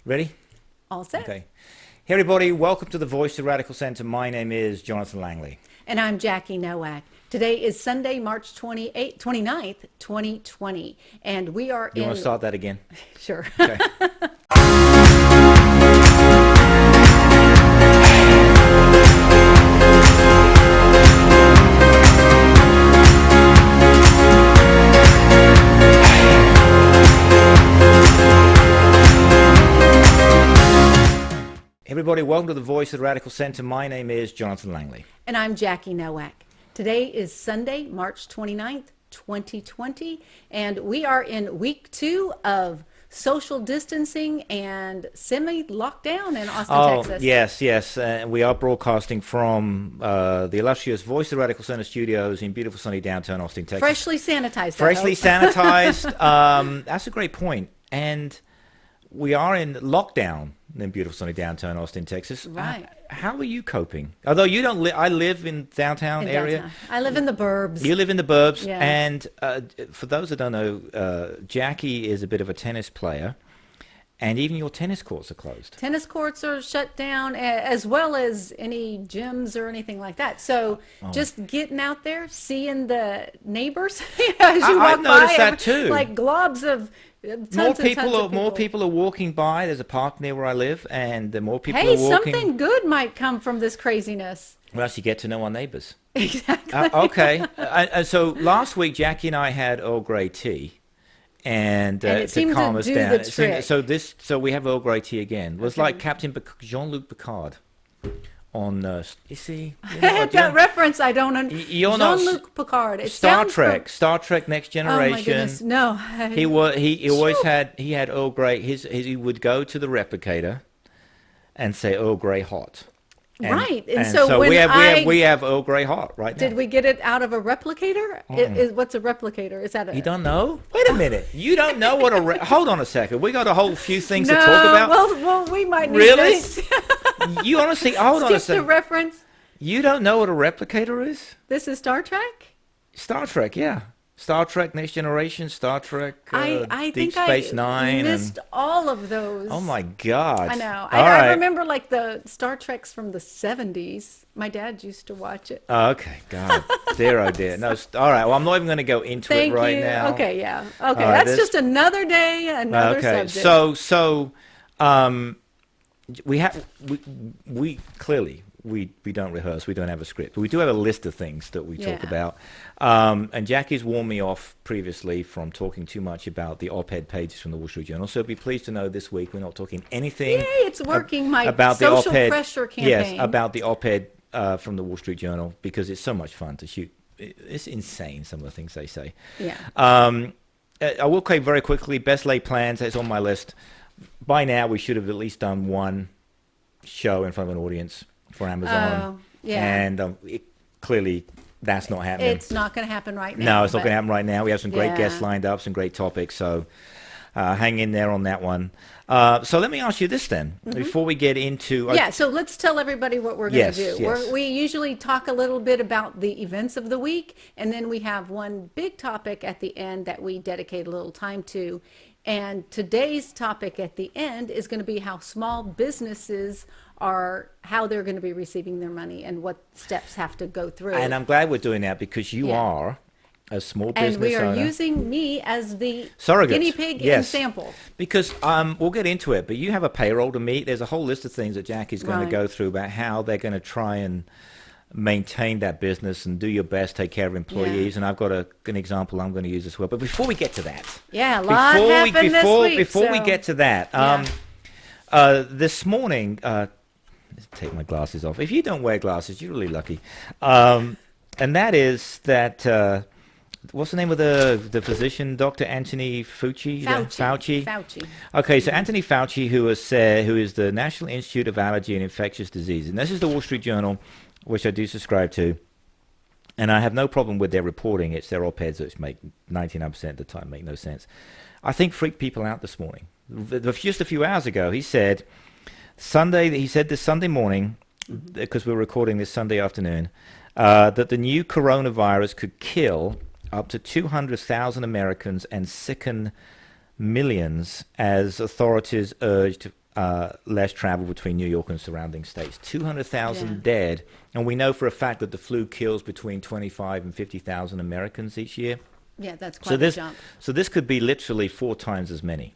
Ready? All set. Okay. Hey, everybody. Welcome to the Voice of Radical Center. My name is Jonathan Langley. And I'm Jackie Nowak. Today is Sunday, March 29th, 2020. And we are You want to start that again? Sure. Okay. Everybody, welcome to the Voice of the Radical Center. My name is Jonathan Langley. And I'm Jackie Nowak. Today is Sunday, March 29th, 2020. And we are in week 2 of social distancing and semi-lockdown in Austin, Texas. Yes. We are broadcasting from the illustrious Voice of the Radical Center studios in beautiful sunny downtown Austin, Texas. Freshly sanitized. Freshly sanitized. That's a great point. And we are in lockdown in beautiful sunny downtown Austin, Texas. Right. How are you coping? Although you don't live, I live in downtown area. Downtown. I live in the burbs. You live in the burbs. Yeah. And for those that don't know, Jackie is a bit of a tennis player. And even your tennis courts are closed. Tennis courts are shut down, as well as any gyms or anything like that. So just getting out there, seeing the neighbors as you walk I've noticed by, that too. like globs of tons of people. More people are walking by. There's a park near where I live, and the more people Hey, are walking. something good might come from this craziness. Well, you get to know our neighbors. Exactly. Okay. And so last week, Jackie and I had Earl Grey tea. And it seemed to calm to us do down. the trick. So we have Earl Grey tea again. It was like Captain Jean-Luc Picard on. You see, That reference I don't understand. You're not Jean-Luc Picard. It Star sounds Trek. Star Trek Next Oh my Generation. goodness, no. He always had Earl Grey. He would go to the replicator and say Earl Grey hot. Right, and so when we have Earl Grey hot right now. Did we get it out of a replicator? What's a replicator? Is that a... You don't know? Wait a minute. You don't know what a... Hold on a second. We got a whole few things to No, talk about. well, we might need Really? this. You honestly... Hold on a Skip the second. reference. You don't know what a replicator is? This is Star Trek? Star Trek, yeah. Star Trek Next Generation, Star Trek I Deep think Space I Nine. missed all of those. Oh my God. I know. All I right. remember like the Star Treks from the 70s. My dad used to watch it. Oh, okay, God, dear, oh dear. No, all right. Well, I'm not even going to go into Thank it right you. now. Okay, yeah. Okay, All right, that's just another day, another subject. So, we clearly we don't rehearse. We don't have a script. But we do have a list of things that we talk about. And Jackie's warned me off previously from talking too much about the op-ed pages from the Wall Street Journal. So be pleased to know this week we're not talking anything. Yay, it's working. My about social the op-ed, pressure campaign. Yes, about the op-ed from the Wall Street Journal, because it's so much fun to shoot. It's insane, some of the things they say. Yeah. I will say very quickly, best laid plans, it's on my list. By now, we should have at least done one show in front of an audience for Amazon. Oh, yeah. And clearly, that's not happening. It's not going to happen right now. No, it's not going to happen right now. We have some great Yeah. guests lined up, some great topics, so hang in there on that one. So let me ask you this then, before we get into... So let's tell everybody what we're going to do. Yes. We usually talk a little bit about the events of the week, and then we have one big topic at the end that we dedicate a little time to. And today's topic at the end is going to be how small businesses how they're going to be receiving their money and what steps have to go through. And I'm glad we're doing that, because you are a small business and we are owner. using me as the Surrogate. guinea pig Yes. and sample. Because we'll get into it, but you have a payroll to meet. There's a whole list of things that Jackie's going to go through about how they're going to try and maintain that business and do your best, take care of employees. And I've got an example I'm going to use as well. But before we get to that, a lot happened this week. Before we get to that, this morning, take my glasses off. If you don't wear glasses, you're really lucky. And that is that. What's the name of the physician, Dr. Anthony Fauci? Fauci. Okay, so Anthony Fauci, who is the National Institute of Allergy and Infectious Diseases, and this is the Wall Street Journal, which I do subscribe to, and I have no problem with their reporting. It's their op-eds which make 99% of the time make no sense. I think freaked people out this morning. Just a few hours ago, he said this Sunday morning, because we're recording this Sunday afternoon, that the new coronavirus could kill up to 200,000 Americans and sicken millions as authorities urged less travel between New York and surrounding states. 200,000 Yeah. dead, and we know for a fact that the flu kills between 25 and 50,000 Americans each year. Yeah, that's So quite a this, jump. so this could be literally 4 times as many,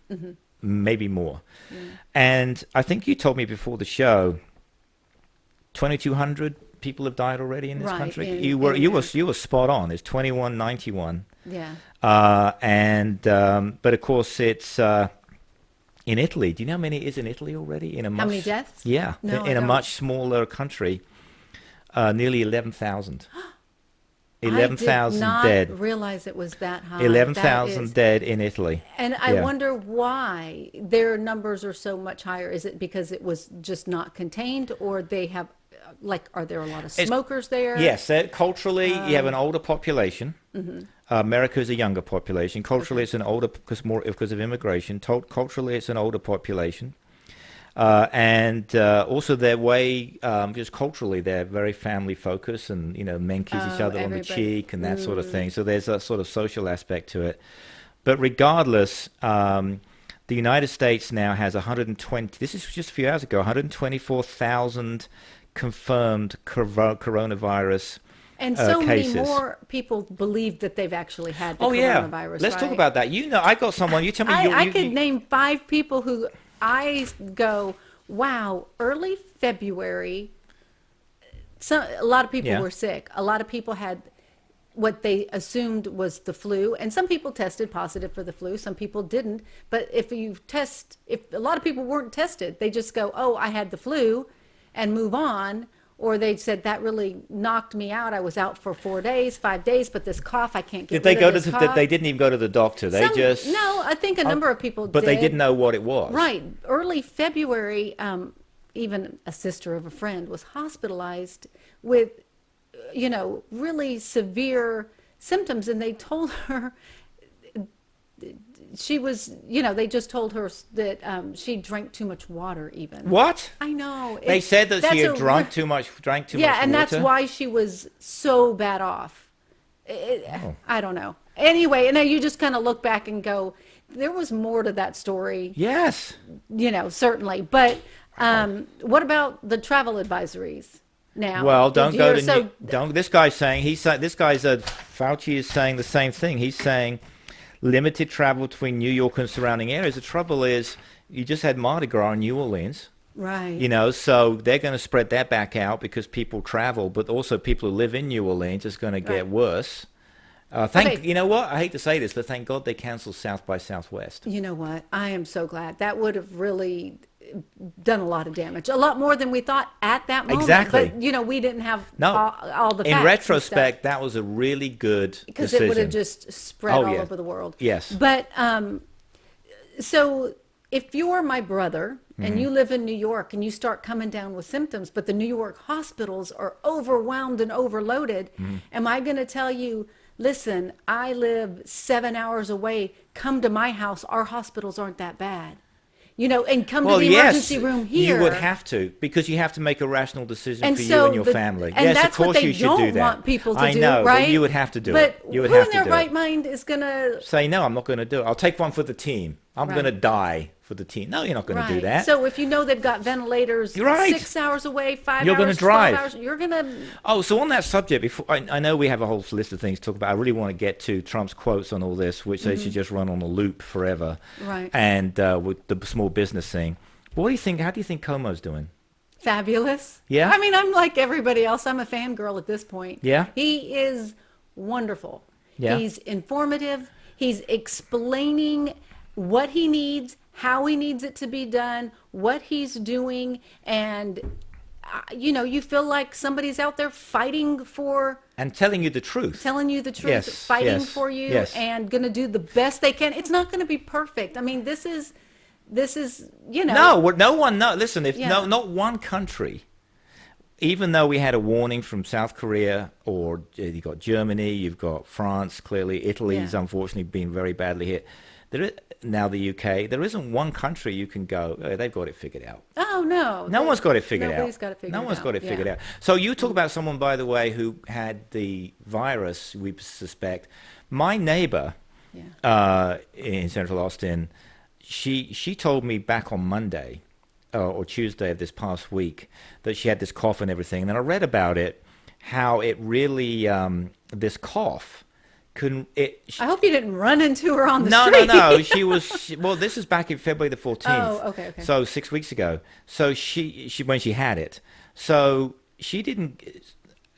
maybe more. Yeah. And I think you told me before the show, 2,200 people have died already in this Right, country. in You were America. spot on. It's 2191. Yeah. But of course it's in Italy. Do you know how many is in Italy already? In a How many deaths? Yeah, No, I in a don't. much smaller country, nearly 11,000. I did 11,000 not dead. realize it was that high. 11,000 That is, dead in Italy. and I Yeah. wonder why their numbers are so much higher. Is it because it was just not contained, or they have, like, are there a lot of It's- smokers there? Yes, culturally, you have an older population. America is a younger population. Culturally, it's an older because of immigration. Culturally, it's an older population, and also their way, just culturally, they're very family focused, and men kiss each Oh, other on the everybody. cheek and that sort of thing. So there's a sort of social aspect to it. But regardless, the United States now has 120. This is just a few hours ago. 124,000 confirmed coronavirus. And so Cases. many more people believe that they've actually had the Oh yeah, coronavirus. let's talk right? about that. I got someone. You tell me. I could name 5 people who I go, wow, early February, a lot of people Yeah. were sick. A lot of people had what they assumed was the flu, and some people tested positive for the flu, some people didn't. But if a lot of people weren't tested, they just go, oh, I had the flu, and move on. Or they said that really knocked me out. I was out for 4 days, 5 days, but this cough, I can't get Did they rid go of to this the? cough. They didn't even go to the doctor. They just. No, I think a number of people But did. they didn't know what it was. Right. Early February, even a sister of a friend was hospitalized with, really severe symptoms. And they told her she was, they just told her that she drank too much water even. What? I know. They said that she had that's drank too much. Drank too much Yeah, water. and that's why she was so bad off. I don't know. Anyway, and now you just kind of look back and go, there was more to that story. Yes. Certainly. But what about the travel advisories now? Well, Did don't you go hear- to. so, Don't. This guy's saying Fauci is saying the same thing. He's saying limited travel between New York and surrounding areas. The trouble is, you just had Mardi Gras in New Orleans. right. So they're going to spread that back out because people travel, but also people who live in New Orleans is going to get Right. worse. Okay. You know what? I hate to say this, but thank God they canceled South by Southwest. You know what? I am so glad. That would have really done a lot of damage, a lot more than we thought at that moment. Exactly. But we didn't have No. all the facts In and retrospect, stuff, that was a really good because decision. it would have just spread Oh, all yeah. over the world. Yes. But so if you're my brother and you live in New York and you start coming down with symptoms, but the New York hospitals are overwhelmed and overloaded, am I going to tell you, listen, I live 7 hours away, come to my house, our hospitals aren't that bad? And come to the emergency room here. You would have to, because you have to make a rational decision And for you so and your the- family. and Yes, of that's what course they you should don't do that. want people to I do, know, right? but you would have to do But it. You would who have in to their do right it. mind is going to Say, no, I'm not going to do it. I'll take one for the team. I'm Right. going to die for the team. No, you're not going to do that. So if you know they've got ventilators You're right. 6 hours away, 5 You're hours, gonna 12 drive. hours, you're going to... Oh, so on that subject, before I know we have a whole list of things to talk about. I really want to get to Trump's quotes on all this, which they should just run on a loop forever. Right. And with the small business thing. What do you think? How do you think Como's doing? Fabulous. Yeah? I mean, I'm like everybody else. I'm a fangirl at this point. Yeah? He is wonderful. Yeah? He's informative. He's explaining what he needs, how he needs it to be done, what he's doing. And, you feel like somebody's out there fighting for, And telling you the truth. telling you the truth, Yes, fighting yes, for you, yes. and going to do the best they can. It's not going to be perfect. I mean, this is, No, one. No, listen. If Yeah. not one country, even though we had a warning from South Korea, or you've got Germany, you've got France. Clearly, Italy's Yeah. unfortunately been very badly hit. Now the UK. There isn't one country you can go. Oh, they've got it figured out. Oh, no. No one's got it figured out. Nobody's got it figured out. No one's got it figured Yeah. out. So you talk about someone, by the way, who had the virus, we suspect. My neighbor Yeah. in Central Austin, she told me back on Monday or Tuesday of this past week that she had this cough and everything. And then I read about it, how it really, this cough, I hope you didn't run into her on the no, street. no. Well, this is back in February the 14th. Oh, okay. So 6 weeks ago. So she when she had it. So she didn't,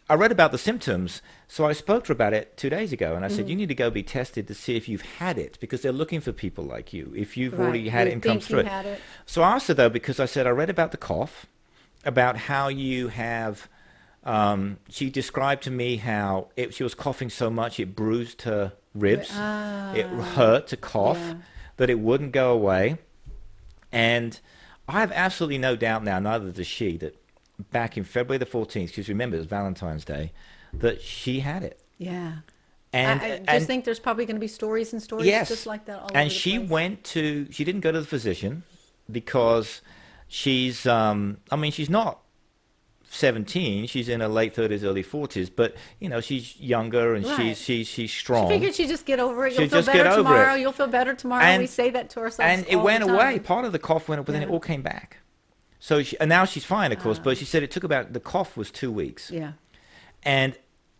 I read about the symptoms. So I spoke to her about it 2 days ago. And I said, you need to go be tested to see if you've had it, because they're looking for people like you. If you've already had it and come through it. So I asked her, though, because I said, I read about the cough, about how you have, she described to me how she was coughing so much it bruised her ribs. It hurt to cough, that it wouldn't go away. And I have absolutely no doubt now, neither does she, that back in February the 14th, because remember it was Valentine's Day, that she had it. Yeah. And I just think there's probably going to be stories and stories just like that all over the place. And she didn't go to the physician because she's, she's not 17, she's in her late 30s, early 40s, but she's younger and she's strong. She figured she'd just get over it. She'll You'll feel better tomorrow. You'll feel better tomorrow. And we say that to ourselves. And it went away. Part of the cough went up, but then it all came back. So and now she's fine, of course, but she said it took the cough was 2 weeks. Yeah. And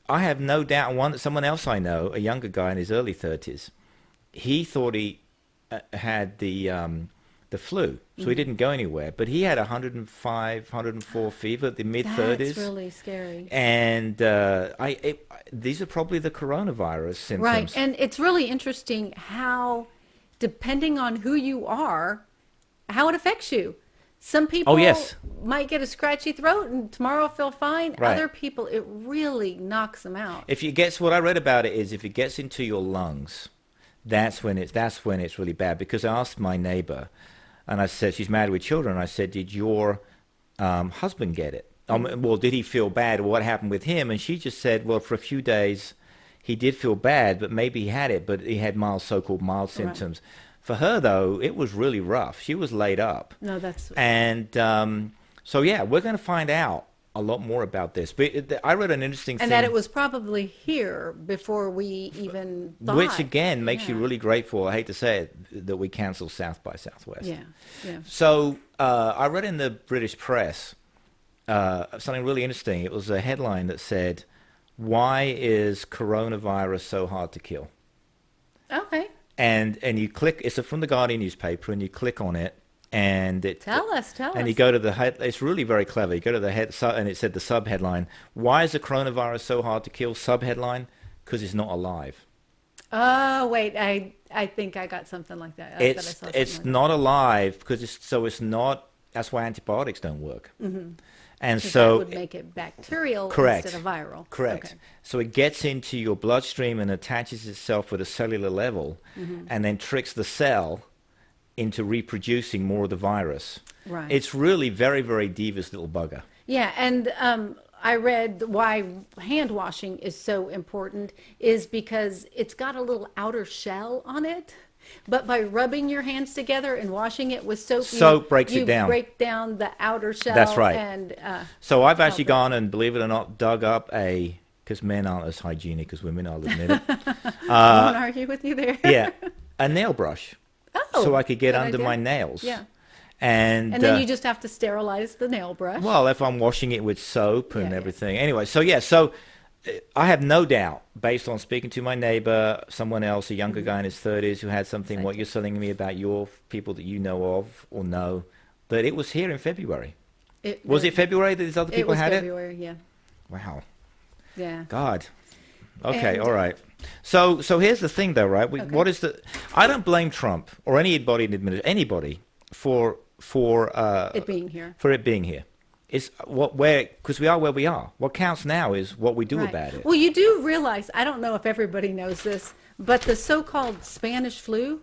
I have no doubt, someone else I know, a younger guy in his early 30s, he thought he had the flu, so he didn't go anywhere. But he had 105, 104 fever, the mid-30s. That's really scary. And these are probably the coronavirus symptoms. Right, and it's really interesting how, depending on who you are, how it affects you. Some people might get a scratchy throat and tomorrow feel fine. Right. Other people, it really knocks them out. What I read about it is if it gets into your lungs, that's when it's really bad. Because I asked my neighbor, and I said, she's married with children, and I said, did your husband get it? Well, did he feel bad? What happened with him? And she just said, well, for a few days he did feel bad, but maybe he had it, but he had so-called mild symptoms. Right. For her, though, it was really rough. She was laid up. No, that's... And so, we're going to find out a lot more about this. But I read an interesting thing. And that it was probably here before we even thought. Which, again, makes you really grateful, I hate to say it, that we canceled South by Southwest. Yeah. So I read in the British press something really interesting. It was a headline that said, "Why is coronavirus so hard to kill?" Okay. And you click, it's from the Guardian newspaper, and you click on it, and it... Tell us. And you go to the head, it's really very clever. You go to the head, and it said the sub-headline, "Why is the coronavirus so hard to kill?" Sub-headline, "Because it's not alive." Oh, wait, I think I got something like that. It's not alive, because it's not, that's why antibiotics don't work. Mm-hmm. And so that would make it bacterial correct, instead of viral. Correct. Okay. So it gets into your bloodstream and attaches itself at a cellular level, and then tricks the cell into reproducing more of the virus. Right. It's really very, very devious little bugger. Yeah, and I read why hand washing is so important is because it's got a little outer shell on it. But by rubbing your hands together and washing it with soap, breaks it down. You break down the outer shell. That's right. And, so I've actually gone and, believe it or not, dug up because men aren't as hygienic as women, I'll admit it. I won't argue with you there. Yeah, a nail brush. Oh, so I could get under my nails. Yeah. And then you just have to sterilize the nail brush. Well, if I'm washing it with soap and everything. Anyway, so I have no doubt, based on speaking to my neighbor, someone else, a younger guy in his 30s who had something, what you're telling me about your people that you know of or know, that it was here in February. Was it February that these other people had it? It was February, yeah. Wow. Yeah. God. Okay, all right. So here's the thing, though, right? What is I don't blame Trump or anybody in anybody for it being here. For it being here. It's because we are where we are. What counts now is what we do about it. Well, you do realize, I don't know if everybody knows this, but the so-called Spanish flu,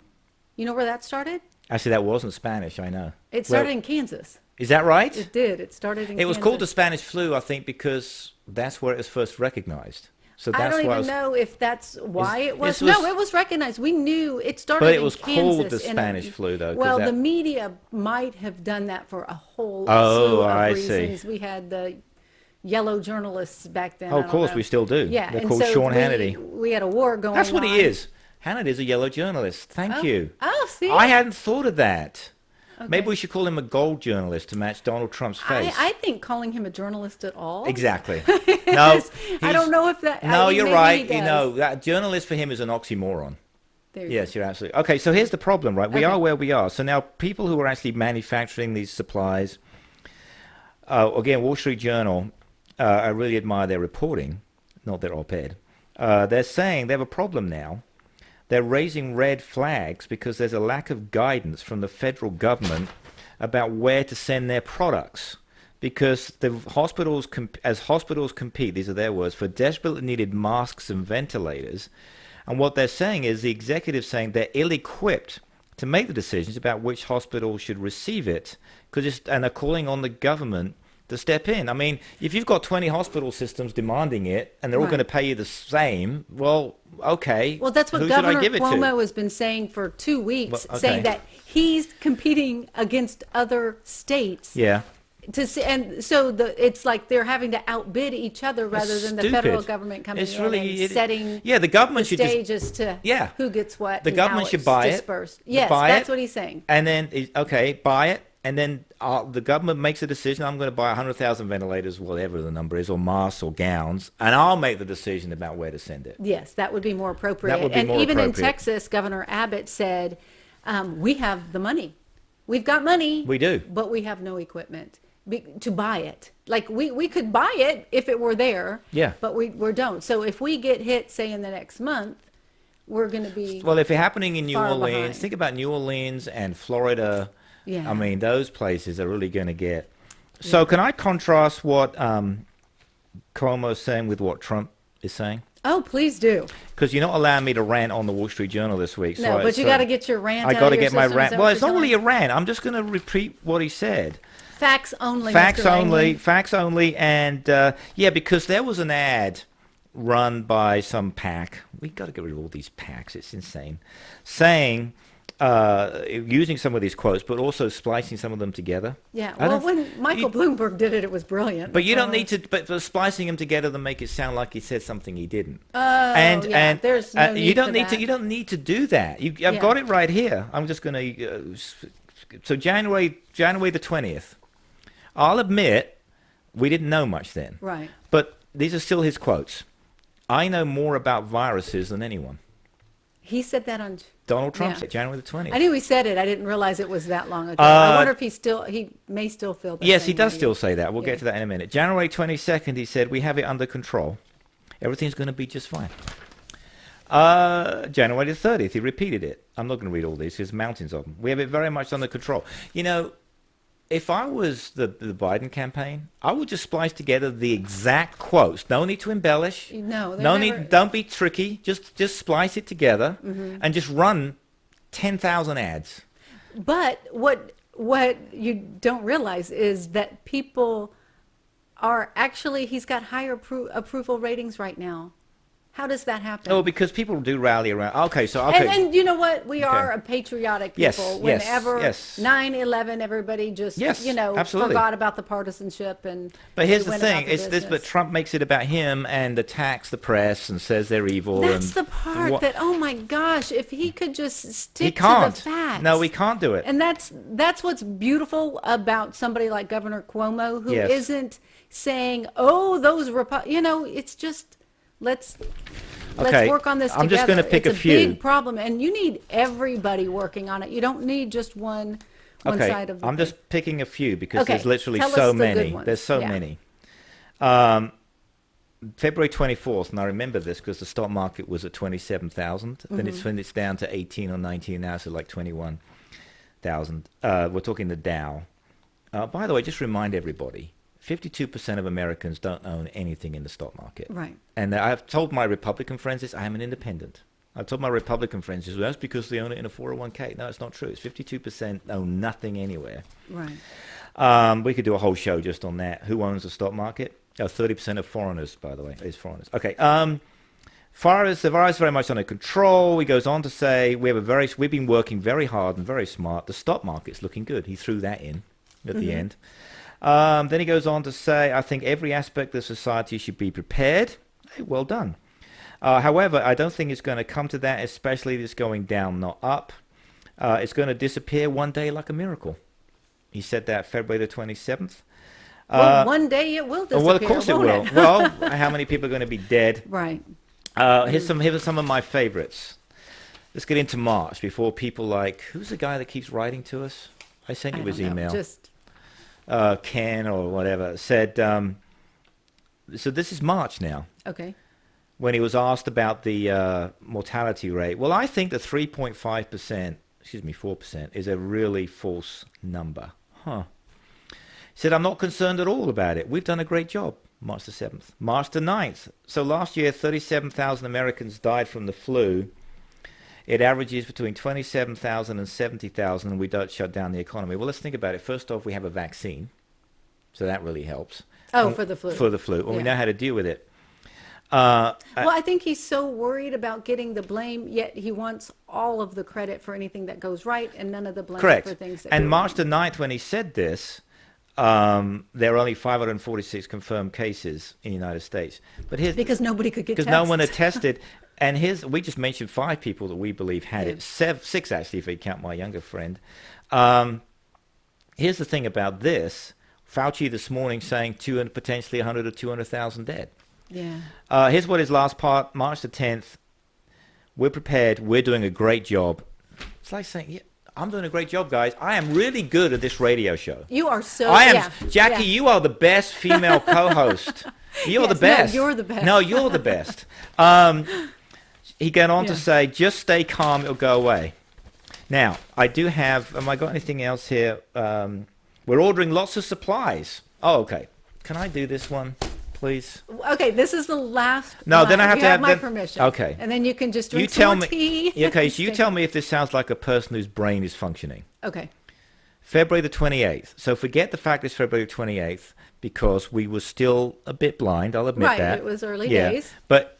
you know where that started? Actually, that wasn't Spanish, I know. It started in Kansas. Is that right? It did. It started in Kansas. It was called the Spanish flu, I think, because that's where it was first recognized. So that's I don't even know if that's why it was. No, it was recognized. We knew it started in Kansas. But it was called the Spanish flu, though. Well, the media might have done that for a whole slew of reasons. See. We had the yellow journalists back then. Oh, of course, we still do. Yeah. They're called Sean Hannity. We had a war going on. That's what he is. Hannity's a yellow journalist. Thank you. Oh, see? I hadn't thought of that. Maybe we should call him a gold journalist to match Donald Trump's face. I think calling him a journalist at all. Exactly. No, I don't know if that. No, you're maybe right. he You does. know, that journalist for him is an oxymoron. There you Yes, you're absolutely. Okay, so here's the problem, right? We Okay. are where we are. So now people who are actually manufacturing these supplies, again, Wall Street Journal, I really admire their reporting, not their op-ed. They're saying they have a problem now. They're raising red flags because there's a lack of guidance from the federal government about where to send their products. Because the hospitals, as hospitals compete, these are their words, for desperately needed masks and ventilators. And what they're saying is the executives saying they're ill-equipped to make the decisions about which hospital should receive it, and they're calling on the government to step in. I mean, if you've got 20 hospital systems demanding it, and they're all Right. going to pay you the same, well, okay. Well, that's what who should I Governor give it to? Cuomo has been saying for 2 weeks, Well, okay. saying that he's competing against other states. Yeah. And so it's like they're having to outbid each other rather than the federal stupid. government coming It's in really- and setting Yeah, the government the should just stage as to Yeah. who gets what. The and government how should it's buy it. dispersed. Yes, Buy that's it. what he's saying. And then, okay, buy it, and then the government makes a decision. I'm going to buy 100,000 ventilators, whatever the number is, or masks or gowns, and I'll make the decision about where to send it. Yes, that would be more appropriate. That would be and more even in appropriate. Texas, Governor Abbott said, we have the money. We've got money. We do. But we have no equipment to buy it. Like we could buy it if it were there. Yeah. But we don't. So if we get hit, say, in the next month, we're going to be. Well, if it's happening in New far Orleans, behind. think about New Orleans and Florida. Yeah. I mean, those places are really going to get. So can I contrast what Cuomo's saying with what Trump is saying? Oh, please do. Because you're not allowing me to rant on the Wall Street Journal this week. No, but you got to get your rant I out got of to your get my system. Is rant. that Well, what it's you're not really telling a rant. I'm just going to repeat what he said. Facts only. Facts Mr. only. Langley. Facts only. And yeah, because there was an ad run by some PAC. We got to get rid of all these PACs. It's insane. Saying, using some of these quotes, but also splicing some of them together. Yeah. I Well, don't- when Michael Bloomberg did it, it was brilliant. But you That's don't all. need to. But for splicing them together to make it sound like he said something he didn't. Oh, yeah, there's no you need don't for need to. that. You don't need to do that. I've Yeah. got it right here. I'm just going to. So January the 20th. I'll admit we didn't know much then. Right. But these are still his quotes. I know more about viruses than anyone. He said that on. Donald Trump Yeah. said January the 20th. I knew he said it. I didn't realize it was that long ago. I wonder if he may still feel that. Yes, he same does way. still say that. We'll Yeah. get to that in a minute. January 22nd, he said, we have it under control. Everything's going to be just fine. January the 30th, he repeated it. I'm not going to read all these. There's mountains of them. We have it very much under control. You know, if I was the Biden campaign, I would just splice together the exact quotes. No need to embellish. No, No need. Don't be tricky. Just splice it together and just run 10,000 ads. But what you don't realize is that people are actually. He's got higher approval ratings right now. How does that happen? Oh, because people do rally around. Okay, so okay. And you know what? We are a patriotic Yes, people. yes, Whenever yes. 9/11, everybody just Yes, absolutely. forgot about the partisanship and. But here's they the went thing: about their it's this. But business. Trump makes it about him and attacks the press and says they're evil. That's and the part what- that, oh my gosh, if he could just he stick can't. to the facts. No, we can't do it. And that's what's beautiful about somebody like Governor Cuomo, who Yes. isn't saying, "Oh, those it's just let's Okay, work on this I'm together." just gonna pick it's a few. big problem, and you need everybody working on it. You don't need just one Okay, side of the I'm thing. just picking a few because Okay, there's literally tell us so the good many. ones. There's so Yeah. many. February 24th, and I remember this because the stock market was at 27,000. Then it's down to 18 or 19 now, so like 21,000. We're talking the Dow. By the way, just remind everybody, 52% of Americans don't own anything in the stock market. Right. And I've told my Republican friends this, I am an independent. I've told my Republican friends this, well, that's because they own it in a 401k. No, it's not true. It's 52% own nothing anywhere. Right. We could do a whole show just on that. Who owns the stock market? 30% of foreigners, by the way, is foreigners. Okay. The virus very much under control. He goes on to say we've been working very hard and very smart. The stock market's looking good. He threw that in at the end. Then he goes on to say, I think every aspect of society should be prepared. Hey, well done. However, I don't think it's going to come to that, especially if it's going down, not up. It's going to disappear one day like a miracle. He said that February the 27th. Well, one day it will disappear. Well, of course it won't will. Well, how many people are going to be dead? Right. Here are some of my favorites. Let's get into March before people like, who's the guy that keeps writing to us? I sent you his email. Just Ken or whatever said, so this is March now. okay. When he was asked about the mortality rate. Well, I think the 3.5%, 4%, is a really false number. Huh. He said, I'm not concerned at all about it. We've done a great job. March the 7th. March the 9th. So last year, 37,000 Americans died from the flu. It averages between 27,000 and 70,000, and we don't shut down the economy. Well, let's think about it. First off, we have a vaccine, so that really helps. Oh, for the flu. For the flu. And we know how to deal with it. Well, I think he's so worried about getting the blame, yet he wants all of the credit for anything that goes right and none of the blame Correct. for things that And go March wrong. the 9th, when he said this, there are only 546 confirmed cases in the United States. But here's Because nobody could get because tested. no one had tested. And we just mentioned 5 people that we believe had it. 6 actually, if you count my younger friend. Here's the thing about this. Fauci this morning saying potentially 100 or 200,000 dead. Yeah. Here's what his last part, March the 10th. We're prepared. We're doing a great job. It's like saying, yeah, I'm doing a great job, guys. I am really good at this radio show. You are so. I am. Yeah, Jackie, yeah. you are the best female co-host. You're Yes, the no, best. you're the best. No, you're the best. He went on to say, just stay calm. It'll go away. Now, I do have, I got anything else here? We're ordering lots of supplies. Oh, okay. Can I do this one, please? Okay, this is the last. No, line. then I have You to have my then- permission. okay. And then you can just drink You some tell more me. tea. Okay, so you tell me if this sounds like a person whose brain is functioning. Okay. February the 28th. So forget the fact it's February 28th because we were still a bit blind. I'll admit Right, that. it was early Yeah. days. But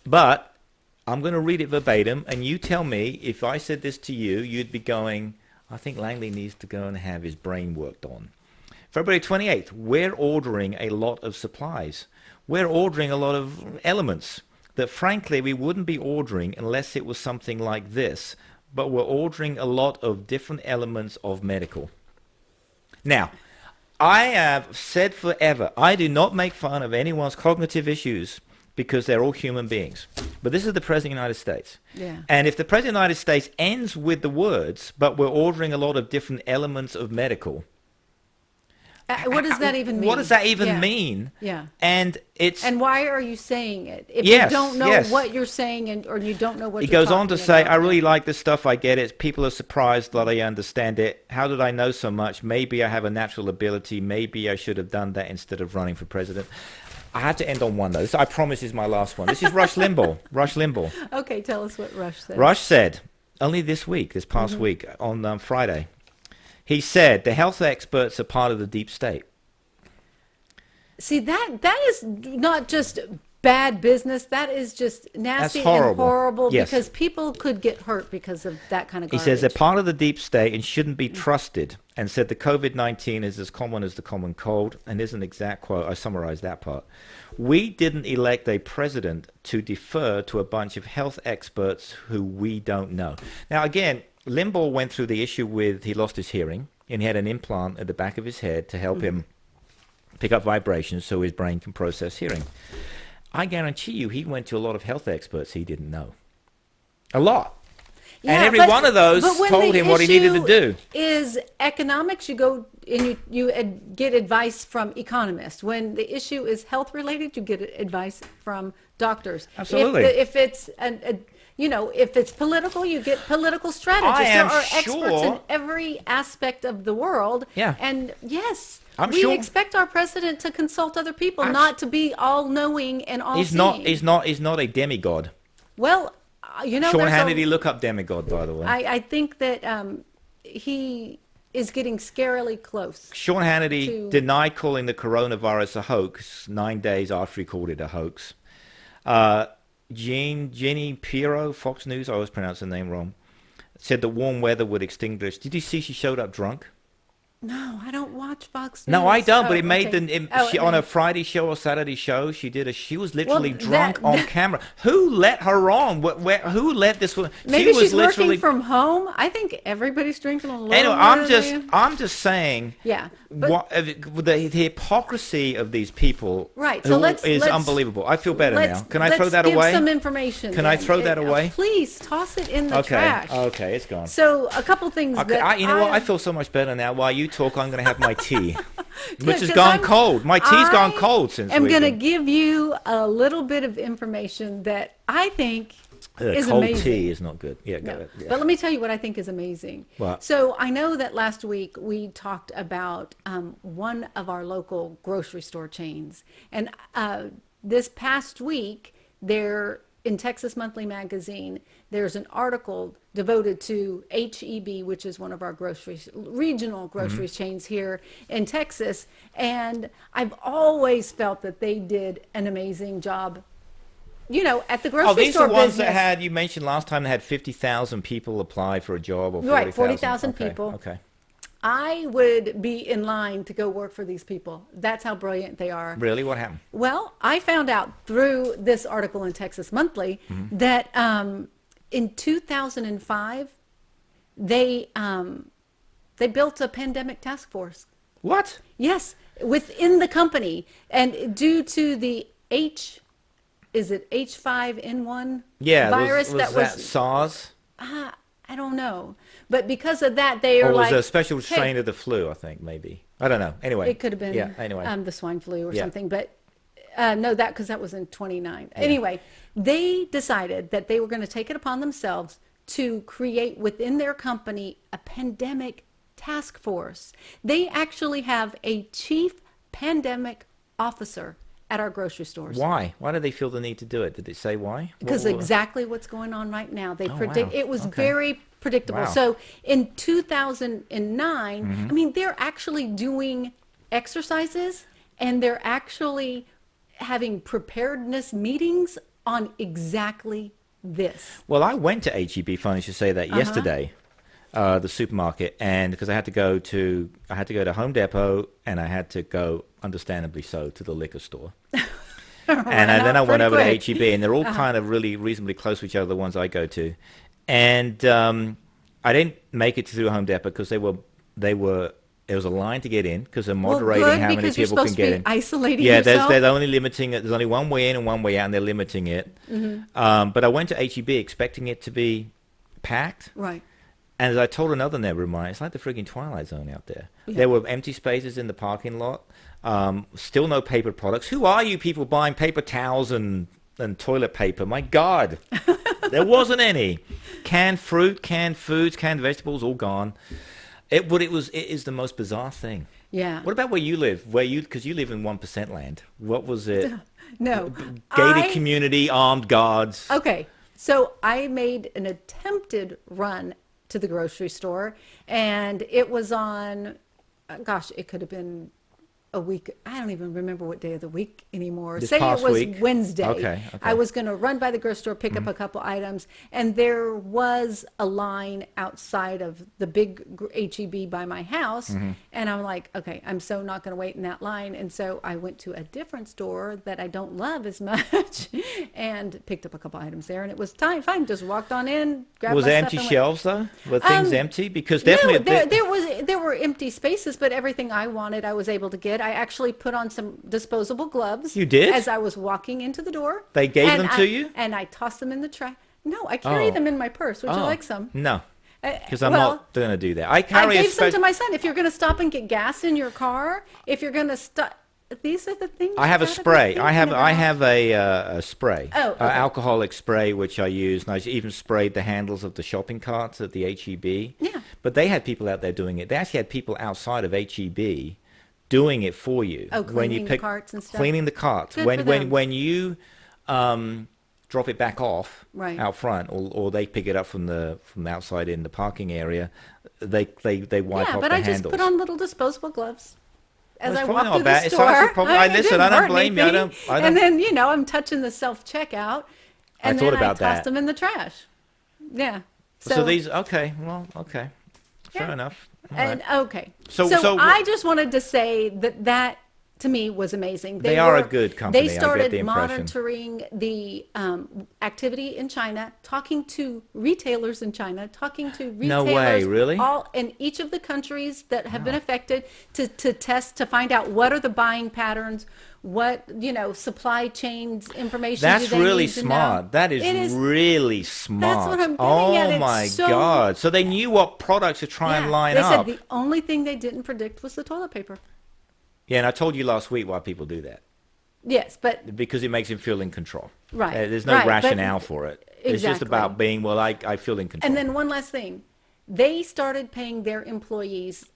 I'm going to read it verbatim, and you tell me if I said this to you, you'd be going, I think Langley needs to go and have his brain worked on. February 28th, we're ordering a lot of supplies. We're ordering a lot of elements that, frankly, we wouldn't be ordering unless it was something like this. But we're ordering a lot of different elements of medical. Now, I have said forever, I do not make fun of anyone's cognitive issues because they're all human beings. But this is the President of the United States. Yeah. And if the President of the United States ends with the words, but we're ordering a lot of different elements of medical. What does that even mean? What does that even Yeah. mean? Yeah. And it's... And why are you saying it? If Yes, you don't know yes. what you're saying or you don't know what He you're goes on to talking say, about, I really like this stuff. I get it. People are surprised that I understand it. How did I know so much? Maybe I have a natural ability. Maybe I should have done that instead of running for president. I had to end on one, though. This, I promise, is my last one. This is Rush Limbaugh. Rush Limbaugh. Okay, tell us what Rush said. Rush said, only this past week, on Friday, he said, the health experts are part of the deep state. See, that is not just bad business. That is just nasty and horrible. horrible Yes. because people could get hurt because of that kind of He garbage. says they're part of the deep state and shouldn't be trusted, and said the COVID-19 is as common as the common cold, and here's an exact quote. I summarized that part. We didn't elect a president to defer to a bunch of health experts who we don't know. Now, again, Limbaugh went through the issue with he lost his hearing, and he had an implant at the back of his head to help him pick up vibrations so his brain can process hearing. I guarantee you he went to a lot of health experts he didn't know. A lot. Yeah, and every but- one of those but when told the him what he needed to issue do. Is economics, you go and you get advice from economists. When the issue is health related, you get advice from doctors. Absolutely. If it's if it's political, you get political strategists. I am there are experts sure- in every aspect of the world. Yeah. And yes, I'm we sure- expect our president to consult other people, not to be all knowing and all He's seeing. not a demigod. Well, Sean there's Hannity, look up demigod, by the way. I think that he is getting scarily close. Sean Hannity to- denied calling the coronavirus a hoax 9 days after he called it a hoax. Jeannie Pirro, Fox News, I always pronounce her name wrong, said that warm weather would extinguish. Did you see she showed up drunk? No, I don't watch Fox News. No, I don't. But Oh, it made okay. she, on a Friday show or Saturday show, she was literally Well, drunk on camera. Who let her on? Who let this one? maybe She was she's literally. working from home. I think everybody's drinking a little Anyway, more I'm just saying. Yeah, but What the hypocrisy of these people, right. So is unbelievable. I feel better now. Can I throw that give away? some information. Can I then. throw that away? Please toss it in the trash. Okay, it's gone. So a couple things Okay, that you know what? I feel so much better now. While you talk, I'm going to have my tea, which has 'cause gone cold. My tea's gone cold since. I'm going to been. give you a little bit of information that I think is cold amazing. tea is not good. Yeah, go No. ahead. Yeah. But let me tell you what I think is amazing. What? So I know that last week we talked about one of our local grocery store chains. And this past week, in Texas Monthly Magazine, there's an article devoted to HEB, which is one of our regional grocery chains here in Texas. And I've always felt that they did an amazing job, at the grocery store business. Oh, these are the ones that you mentioned last time, they had 50,000 people apply for a job, or 40,000. Right, 40,000 okay, people. Okay. I would be in line to go work for these people. That's how brilliant they are. Really? What happened? Well, I found out through this article in Texas Monthly that in 2005, they built a pandemic task force. What? Yes, within the company. And due to the H5N1 virus was that SARS? I don't know. But because of that, they Or are was like... it a special strain of the flu, I think, maybe. I don't know. Anyway. It could have been the swine flu or something. But no, because that was in 29. Yeah. Anyway, they decided that they were going to take it upon themselves to create within their company a pandemic task force. They actually have a chief pandemic officer at our grocery stores. Why? Why do they feel the need to do it? Did it say why? Because exactly what's going on right now. They predict wow. it was very predictable. Wow. So in 2009, I mean, they're actually doing exercises and they're actually having preparedness meetings on exactly this. Well, I went to HEB, funny you should say that, yesterday, the supermarket, and because I had to go to Home Depot, and I had to go, understandably so, to the liquor store. And then I went over to HEB, and they're all kind of really reasonably close to each other, the ones I go to. And I didn't make it through Home Depot because there was a line to get in because they're moderating how many people can get in. Isolating yeah, yourself. they're only limiting it. There's only one way in and one way out, and they're limiting it. But I went to HEB expecting it to be packed. Right. And as I told another neighbor of mine, it's like the frigging Twilight Zone out there. Yeah. There were empty spaces in the parking lot. Still no paper products. Who are you people buying paper towels and toilet paper? My God. There wasn't any. Canned fruit, canned foods, canned vegetables, all gone. It is the most bizarre thing. Yeah. What about where you live? Because you live in 1% land. What was it? No. Gated community, armed guards. Okay. So I made an attempted run to the grocery store, and it was on, it could have been a week. I don't even remember what day of the week anymore. This Say past it was week? Wednesday. Okay. I was going to run by the grocery store, pick up a couple items, and there was a line outside of the big HEB by my house, and I'm like, okay, I'm so not going to wait in that line, and so I went to a different store that I don't love as much, and picked up a couple items there, and it was fine. Just walked on in, grabbed Was my there stuff empty and went. shelves though? Were things empty? Because definitely No, there were empty spaces, but everything I wanted I was able to get. I actually put on some disposable gloves. You did? As I was walking into the door. They gave them to you? And I tossed them in the trash. No, I carry them in my purse. Would you like some? No, because I'm well, not going to do that. I gave some to my son. If you're going to stop and get gas in your car, if you're going to stop, these are the things. I have a spray. I have a spray, okay. alcoholic spray, which I use, and I even sprayed the handles of the shopping carts at the HEB. Yeah. But they had people out there doing it. They actually had people outside of HEB doing it for you. Oh, cleaning the carts and stuff. Cleaning the carts. Good for them. When you drop it back off Right. out front, or they pick it up from the outside in the parking area, they wipe off the handles. Yeah, but I just put on little disposable gloves. As I walk through bad. the store, Listen, I don't blame you. I don't. And then I'm touching the self checkout, and then I toss them in the trash. Yeah. So these okay. fair enough. All And right. okay, So I just wanted to say that to me was amazing. They are a good company, I They get started the impression. monitoring the activity in China, talking to retailers in China, talking to No retailers way, really? all in each of the countries that have been affected to test to find out what are the buying patterns, what supply chains information. That's do they really need to know. smart. That is It is. really smart. That's what I'm getting oh at. It's my so- God. So they knew what products to try and line they up. said the only thing they didn't predict was the toilet paper. Yeah, and I told you last week why people do that. Yes, but Because it makes them feel in control. Right, There's no right, but- rationale for it. It's just Exactly. about being, well, I feel in control. and then one last thing, they started paying their employees.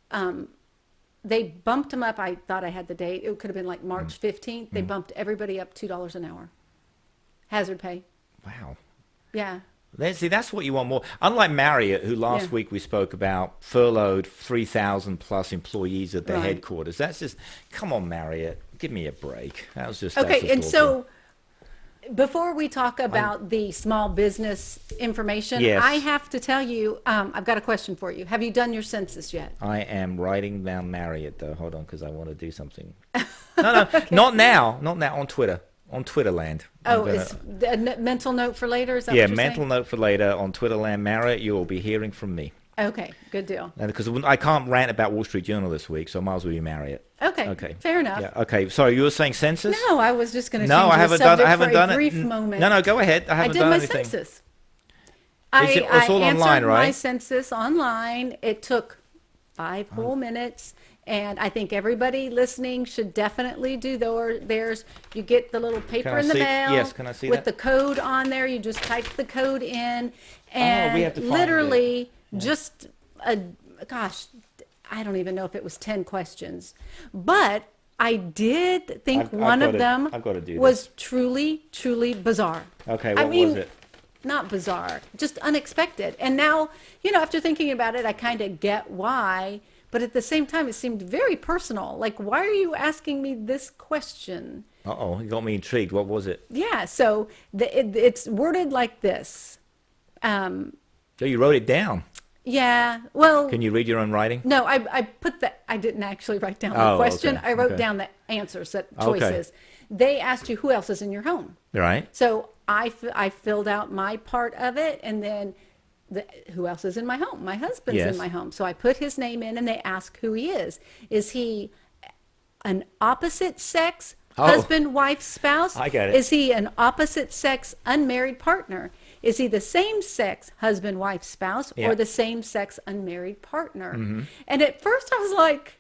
They bumped them up. I thought I had the date. It could have been like March 15th. They bumped everybody up $2 an hour. Hazard pay. Wow. Yeah. See, that's what you want more. Unlike Marriott, who last Yeah. week we spoke about furloughed 3,000 plus employees at their Right. headquarters. That's just, come on, Marriott, give me a break. That's just Okay, and awful. so before we talk about the small business information, Yes. I have to tell you, I've got a question for you. Have you done your census yet? I am writing down Marriott though. Hold on, because I want to do something. No, not now, on Twitter, on Twitterland. I'm Oh, gonna- is a mental note for later? Is that yeah, what you're mental saying? note for later on Twitterland. Marriott, you will be hearing from me. Okay, good deal. And because I can't rant about Wall Street Journal this week, so I might as well be Marriott. Okay, Okay. fair enough. Yeah. Okay. Sorry, you were saying census? No, I was just going to No, change I the haven't done. subject I haven't for done a it. brief moment. No, go ahead. I I haven't did done my anything. census. It's all I online, answered my right? census online. It took 5 whole minutes, and I think everybody listening should definitely do theirs. You get the little paper I in the see- mail yes, can I see with that? the code on there. You just type the code in, and we have to find literally just gosh, I don't even know if it was 10 questions, but I did think I've one of gotta- them I've gotta do was truly, truly bizarre. Okay, I what mean, was it? not bizarre, just unexpected. And now, after thinking about it, I kind of get why, but at the same time, it seemed very personal. Like, why are you asking me this question? Uh-oh, you got me intrigued. What was it? Yeah, so it's worded like this. So you wrote it down. Yeah, well, Can you read your own writing? no, I put that, I didn't actually write down the Oh, question. okay, I wrote okay. down the answers, that Okay. choices. They asked you who else is in your home. Right. So I filled out my part of it, and then who else is in my home? My husband's Yes. in my home. So I put his name in, and they ask who he is. Is he an opposite sex Oh. husband, wife, spouse? I get it. Is he an opposite sex unmarried partner? Is he the same sex husband, wife, spouse, Yeah. or the same sex unmarried partner? And at first I was like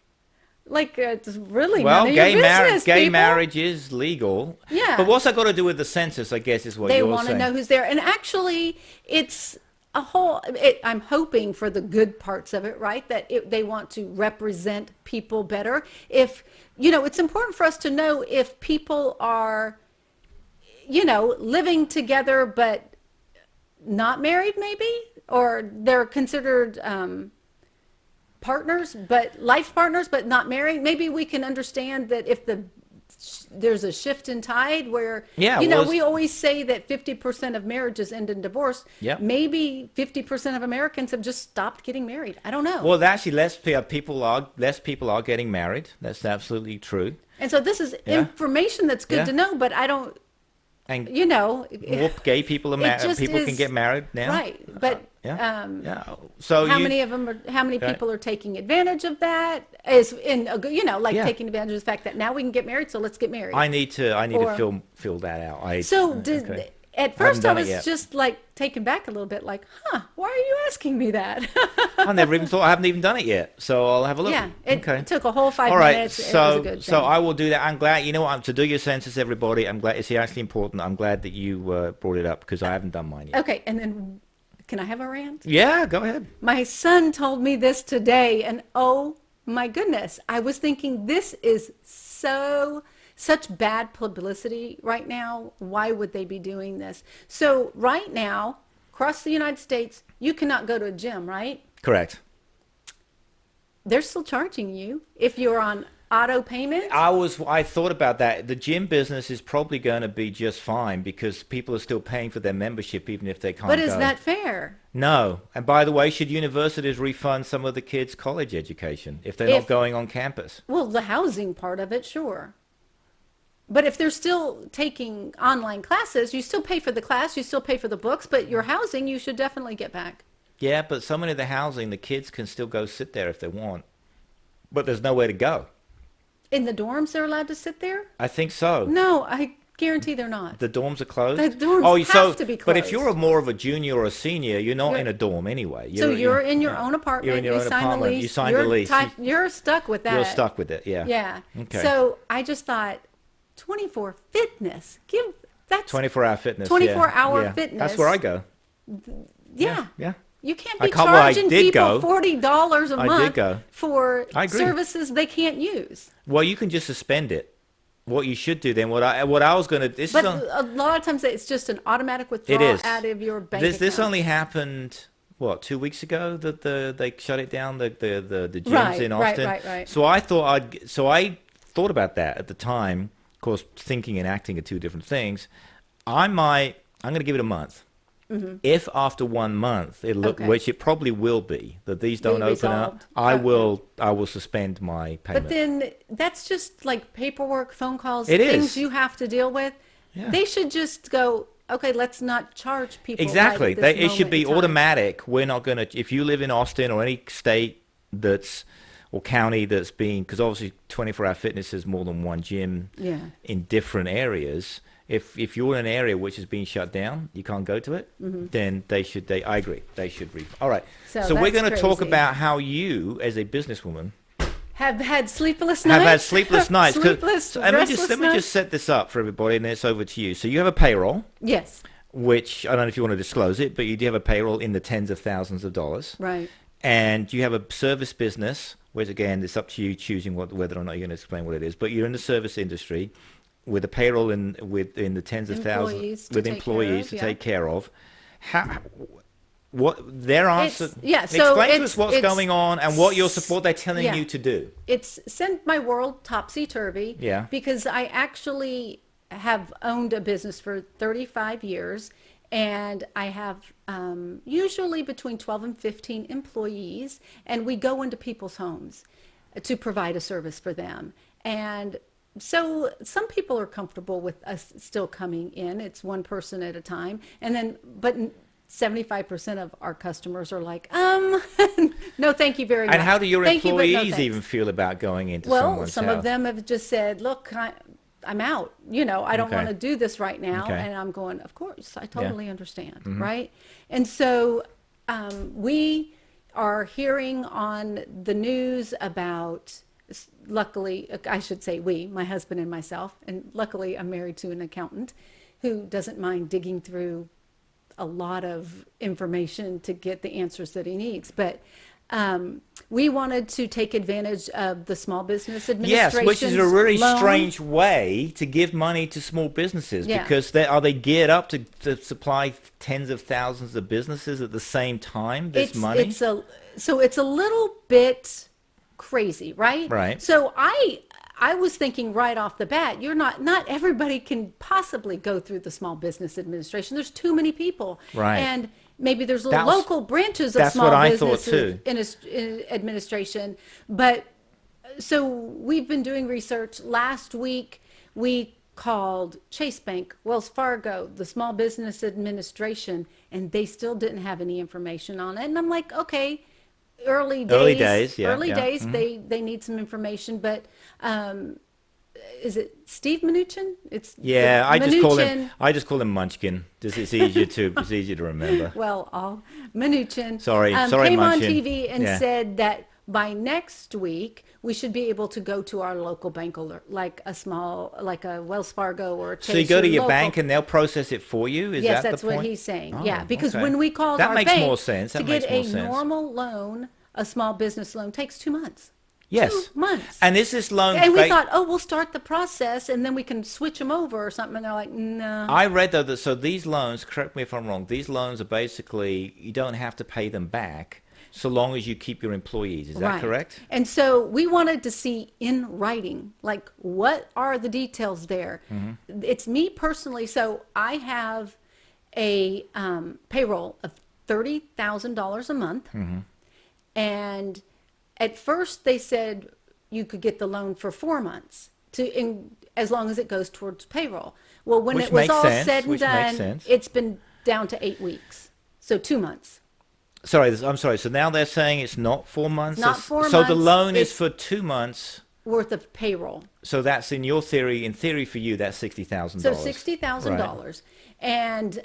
it's really Well, none of your business, gay people. marriage is legal. Yeah. But what's that got to do with the census, I guess, is what They you're want to saying. know who's there. And actually, it's a whole, I'm hoping for the good parts of it, right? That they want to represent people better. If, it's important for us to know if people are, living together but not married maybe, or they're considered partners, but life partners, but not married. Maybe we can understand that if there's a shift in tide where, Yeah, well, we always say that 50% of marriages end in divorce. Yep. Maybe 50% of Americans have just stopped getting married. I don't know. Well, actually, less people are getting married. That's absolutely true. And so this is Yeah. information that's good Yeah. to know, but I don't, And it- more gay people are it just people can is- get married now. right. But Yeah. So how you, many of them how many Right. people are taking advantage of that? Is Yeah. taking advantage of the fact that now we can get married, so let's get married. I need to Or- fill that out. So at haven't first I done it was yet. just taken back a little bit, why are you asking me that? I never even thought. I haven't even done it yet. So I'll have a look. Yeah, it okay. took a whole 5 All right, minutes. It was so a good so thing. I will do that. I'm glad. You know what? To do your census, everybody. I'm glad it's actually important. I'm glad that you brought it up because I haven't done mine yet. Okay, and then can I have a rant? Yeah, go ahead. My son told me this today, and oh my goodness, I was thinking this is such bad publicity right now. Why would they be doing this? So right now, across the United States, you cannot go to a gym, right? Correct. They're still charging you if you're on auto payment. I thought about that. The gym business is probably going to be just fine because people are still paying for their membership even if they can't But is go. that fair? No. And by the way, should universities refund some of the kids' college education if they're not going on campus? Well, the housing part of it, sure. But if they're still taking online classes, you still pay for the class, you still pay for the books, but your housing you should definitely get back. Yeah, but so many of the housing, the kids can still go sit there if they want. But there's nowhere to go. In the dorms, they're allowed to sit there? I think so. No, I guarantee they're not. The dorms are closed? The dorms have to be closed. But if you're more of a junior or a senior, you're not in a dorm anyway. You're in your own apartment. You're in your own apartment. You signed you're the lease. You're stuck with that. You're stuck with it, yeah. Yeah. Okay. So I just thought, 24 fitness. That's 24-hour fitness. 24-hour fitness. That's where I go. Yeah. Yeah. You can't I be can't- well, I charging did people go. $40 a I did month go. for I agree. services they can't use. Well, you can just suspend it. What you should do then, what I was going to... But a lot of times it's just an automatic withdrawal is. out of your bank This account. only happened, 2 weeks ago that they shut it down, the gyms in Austin. Right. So I thought about that at the time. Of course, thinking and acting are two different things. I'm going to give it a month. Mm-hmm. If after 1 month which it probably will be, that these don't open up, I will suspend my payment. But then that's just like paperwork, phone calls, things you have to deal with. Yeah. They should just go, okay, let's not charge people. Exactly. Right at this It should be moment in time. automatic. We're not going to, if you live in Austin or any state or county that's being, because obviously 24-hour fitness is more than one gym in different areas. If you're in an area which is being shut down, you can't go to it, then I agree. They should All right. So we're going to talk about how you, as a businesswoman, have had sleepless nights. Let me just set this up for everybody, and then it's over to you. So you have a payroll. Yes. Which, I don't know if you want to disclose it, but you do have a payroll in the tens of thousands of dollars. Right. And you have a service business, which again, it's up to you choosing whether or not you're going to explain what it is. But you're in the service industry with a payroll in the tens of thousands, with employees to take care of. What their answer? So explain to us what's going on and what they're telling you to do. It's sent my world topsy-turvy. Yeah. Because I actually have owned a business for 35 years, and I have usually between 12 and 15 employees, and we go into people's homes to provide a service for them. And so some people are comfortable with us still coming in. It's one person at a time. But 75% of our customers are like, no, thank you very much. And how do your employees no even feel about going into someone's house? Some of them have just said, look, I'm out. I don't want to do this right now. Okay. And I'm going, of course, I totally understand, right? And so we are hearing on the news about, luckily, I should say my husband and myself, and luckily I'm married to an accountant who doesn't mind digging through a lot of information to get the answers that he needs. But we wanted to take advantage of the Small Business Administration's which is a really loan. strange way to give money to small businesses because are they geared up to supply tens of thousands of businesses at the same time? Money. So it's a little bit crazy, right? Right. So I was thinking right off the bat, not everybody can possibly go through the Small Business Administration. There's too many people. Right. And maybe there's local branches of small business administration. But so we've been doing research. Last week we called Chase Bank, Wells Fargo, the Small Business Administration, and they still didn't have any information on it. And I'm like, okay, early days, they need some information. But is it Steve Mnuchin? I just call him Munchkin. It's easier to remember. Well, Mnuchin sorry came Munchkin. on TV and said that by next week we should be able to go to our local bank, like a Wells Fargo or a Chase. So you go to your bank and they'll process it for you? Yes, that's the point? What he's saying. Oh, because okay. when we called that our makes bank more sense. to get a normal loan, a small business loan takes 2 months. Yes. 2 months. And is this loan... And we thought, we'll start the process and then we can switch them over or something. And they're like, no. I read, though, that these loans, correct me if I'm wrong, these loans are basically, you don't have to pay them back. so long as you keep your employees. Is that Right. correct? And so we wanted to see in writing, like, what are the details there? It's me personally. So I have a payroll of $30,000 a month. And at first they said you could get the loan for 4 months as long as it goes towards payroll. Well, when Which it was makes all sense, said and which makes done, sense. it's been down to 8 weeks. So 2 months. Sorry, I'm sorry. So now they're saying it's not 4 months? Not 4 So the months, loan is it's- for 2 months. Worth of payroll. So that's in theory for you, that's $60,000. So $60,000. And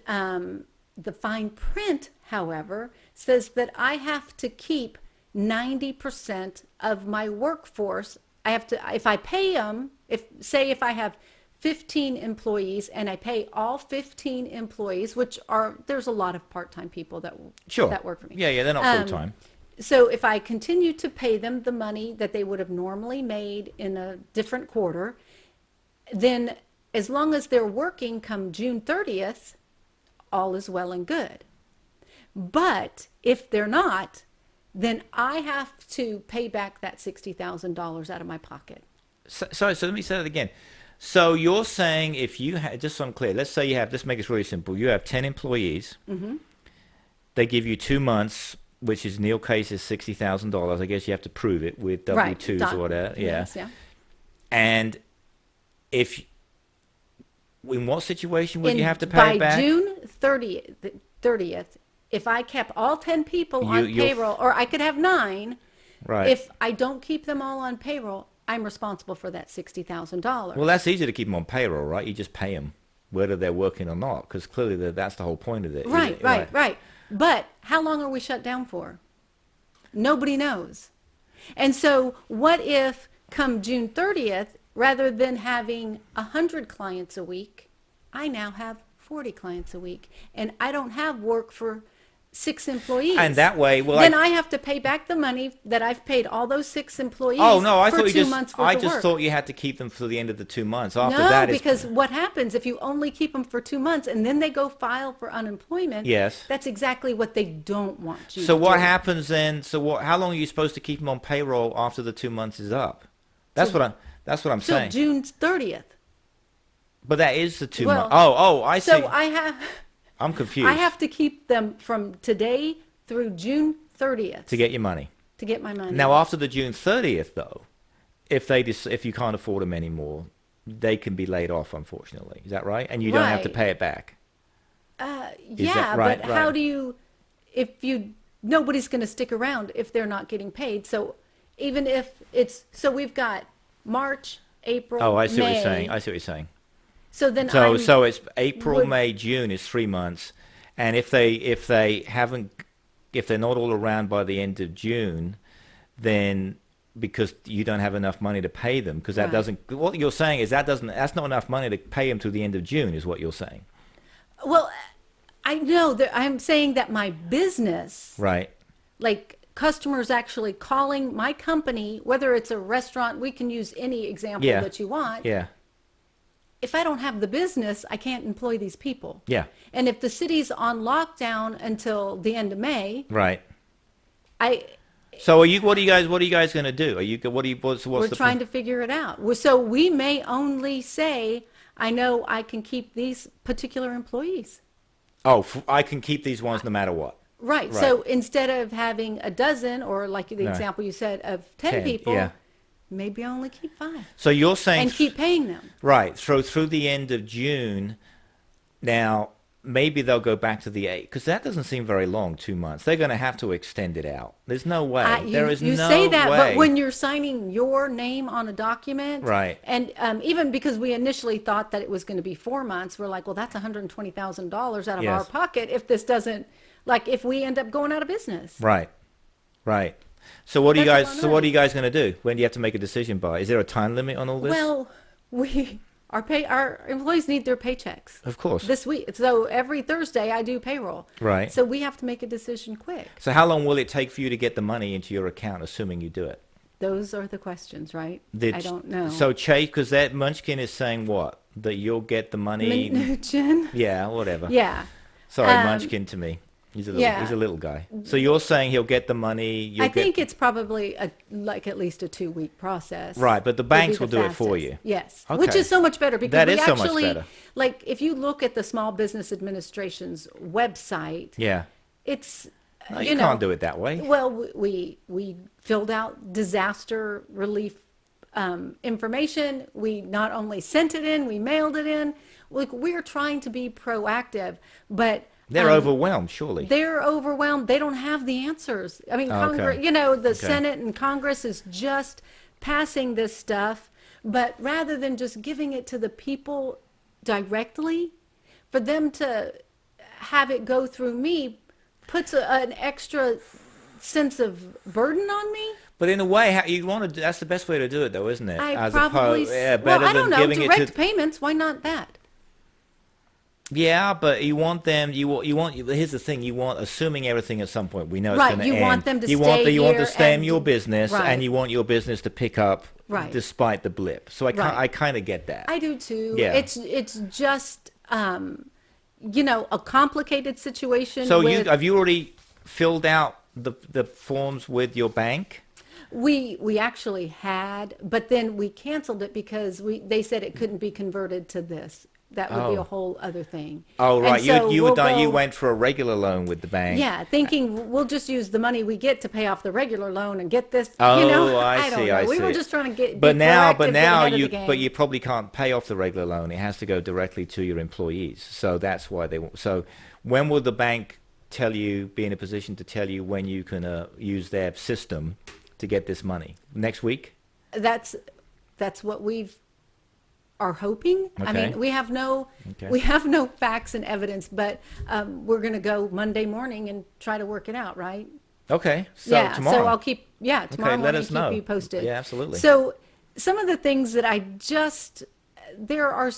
the fine print, however, says that I have to keep 90% of my workforce. I have to, if I pay them, if I have 15 employees and I pay all 15 employees, there's a lot of part-time people that work for me. Yeah, they're not full-time. So if I continue to pay them the money that they would have normally made in a different quarter, then as long as they're working come June 30th, all is well and good. But if they're not, then I have to pay back that $60,000 out of my pocket. So let me say that again. So you're saying if you had, just so I'm clear, let's say let's make this really simple. You have 10 employees. They give you 2 months, which is in your case is $60,000. I guess you have to prove it with W-2s Right. or whatever. Yeah. Yes, yeah. And in what situation would you have to pay back? By June 30th, if I kept all 10 people on payroll, or I could have 9, Right. if I don't keep them all on payroll, I'm responsible for that $60,000. Well, that's easy to keep them on payroll, right? You just pay them whether they're working or not, because clearly that's the whole point of it. Right. But how long are we shut down for? Nobody knows. And so what if come June 30th, rather than having 100 clients a week, I now have 40 clients a week, and I don't have work for 6 employees. And that way, then I have to pay back the money that I've paid all those 6 employees. Oh no, I for thought 2 months worth I of just work. thought you had to keep them for the end of the 2 months. After No, that, because what happens if you only keep them for 2 months and then they go file for unemployment? Yes. That's exactly what they don't want you to So what do. happens then? How long are you supposed to keep them on payroll after the 2 months is up? That's what I'm Till saying. June 30th. But that is the 2 Well, months. Oh, I see. So I'm confused. I have to keep them from today through June 30th to get your money. to get my money. Now, after the June 30th, though, if you can't afford them anymore, they can be laid off, unfortunately. Is that right? And you don't have to Right. pay it back. Yeah, right, but right. how do you, nobody's going to stick around if they're not getting paid. So even if we've got March, April, Oh, I see what May. you're saying. I see what you're saying. So then So it's April, would- May, June is 3 months, and if they're not all around by the end of June, then because you don't have enough money to pay them, because that Right. doesn't. What you're saying is that's not enough money to pay them to the end of June, is what you're saying, Well, I know that I'm saying that my business, right? like customers actually calling my company, whether it's a restaurant, we can use any example Yeah. that you want. Yeah, If I don't have the business, I can't employ these people. yeah, And if the city's on lockdown until the end of May, right. I So what are you guys going to do? What's we're the trying to figure it out. So we may only say, I know I can keep these particular employees. I can keep these ones no matter what. Right. Right. So instead of having a dozen, or like the example you said of 10 people, yeah. maybe I only keep 5 So you're saying and keep paying them. right through the end of June. Now maybe they'll go back to the 8, because that doesn't seem very long. 2 months. They're going to have to extend it out. There's no way. There is You no say that, way. but when you're signing your name on a document, Right. And even because we initially thought that it was going to be 4 months, we're like, well, that's $120,000 out of our Yes. pocket if this doesn't, like, if we end up going out of business. Right. So what are you That's a guys? lot of So what are money. you guys going to do? When do you have to make a decision by? Is there a time limit on all this? Well, our employees need their paychecks. Of course. This week. So every Thursday I do payroll. Right. So we have to make a decision quick. So how long will it take for you to get the money into your account, assuming you do it? Those are the questions, right? I don't know. So Chase, because that Munchkin is saying what? That you'll get the money. Mnuchin? Yeah, whatever. Yeah. Sorry, Munchkin to me. He's a Yeah. little guy. So you're saying he'll get the money. I think it's probably like at least a 2-week process. Right, but the would be banks the will do it for fastest. you. Yes, Okay. which is so much better because That we is so much actually, better. like, if you look at the Small Business Administration's website, Yeah. it's No, you can't do it that way. Well, we filled out disaster relief information. We not only sent it in, we mailed it in. Like, we're trying to be proactive, but They're overwhelmed, surely. they're overwhelmed. They don't have the answers. I mean, Congress, Okay. The Senate and Congress is just passing this stuff, but rather than just giving it to the people directly, for them to have it go through me puts an extra sense of burden on me. But in a way, how you want to? That's the best way to do it, though, isn't it? Yeah, better I than don't know, giving direct it to. payments, why not that? Yeah, but you want them. You want. Here's the thing. You want, assuming everything at some point we know it's Right, going to you end. want them to you want stay You want to here stay in and- your business, Right. and you want your business to pick up, Right. despite the blip. So Right. I kind of get that. I do too. Yeah. It's just a complicated situation. So with, have you already filled out the forms with your bank? we actually had, but then we canceled it because they said it couldn't be converted to this. That would be a whole other thing. Oh, right. And so You we'll you go- went for a regular loan with the bank. Yeah, thinking we'll just use the money we get to pay off the regular loan and get this. Oh, I don't see. know. I We see. were just trying to get. But be now, proactive, get ahead of the game. you probably can't pay off the regular loan. It has to go directly to your employees. So that's why they. So when will the bank be in a position to tell you when you can use their system to get this money? Next week? That's what we've are hoping. I Okay. mean, we have no Okay. facts and evidence, but we're going to go Monday morning and try to work it out, right? Okay. So yeah. tomorrow. So I'll keep tomorrow let morning us know. keep you posted. Yeah, absolutely. So some of the things that there are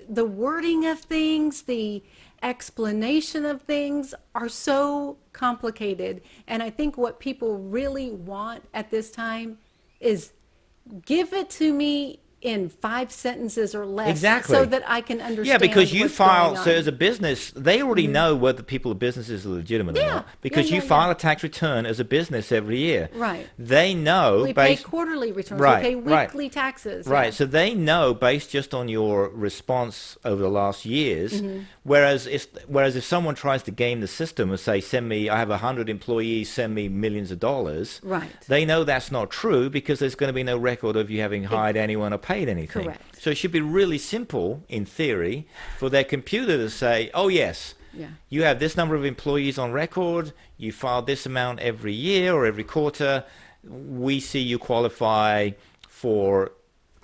the wording of things, the explanation of things are so complicated, and I think what people really want at this time is give it to me in 5 sentences or less, Exactly. so that I can understand. Yeah, because you what's file, going so on. as a business, they already know whether people's businesses are legitimate or Yeah. not. Because Yeah, you yeah, file yeah. a tax return as a business every year. Right. They know We pay based quarterly returns. Right, We pay right. weekly taxes. Right, Yeah. so they know based just on your response over the last years. Mm-hmm. Whereas if someone tries to game the system and say, I have 100 employees, send me millions of dollars. Right. They know that's not true because there's going to be no record of you having hired anyone or paid anything. Correct. So it should be really simple, in theory, for their computer to say, oh yes, Yeah. you have this number of employees on record, you file this amount every year or every quarter, we see you qualify for,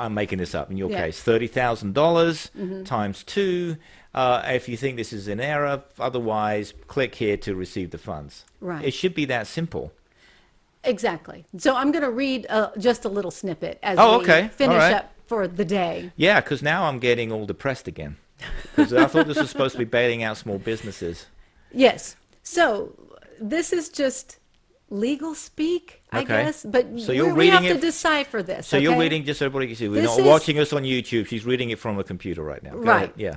I'm making this up in your Yeah. case, $30,000 times 2. If you think this is an error, otherwise click here to receive the funds. Right. It should be that simple. Exactly. So I'm going to read just a little snippet as Oh, we okay. finish All right. up for the day. Yeah, because now I'm getting all depressed again. Because I thought this was supposed to be bailing out small businesses. Yes. So this is just legal speak, I Okay. guess. But So you're we have reading to it- decipher this. So you're okay? reading, just so everybody can see, we're This not is- watching us on YouTube. She's reading it from a computer right now. Go Right. ahead. Yeah.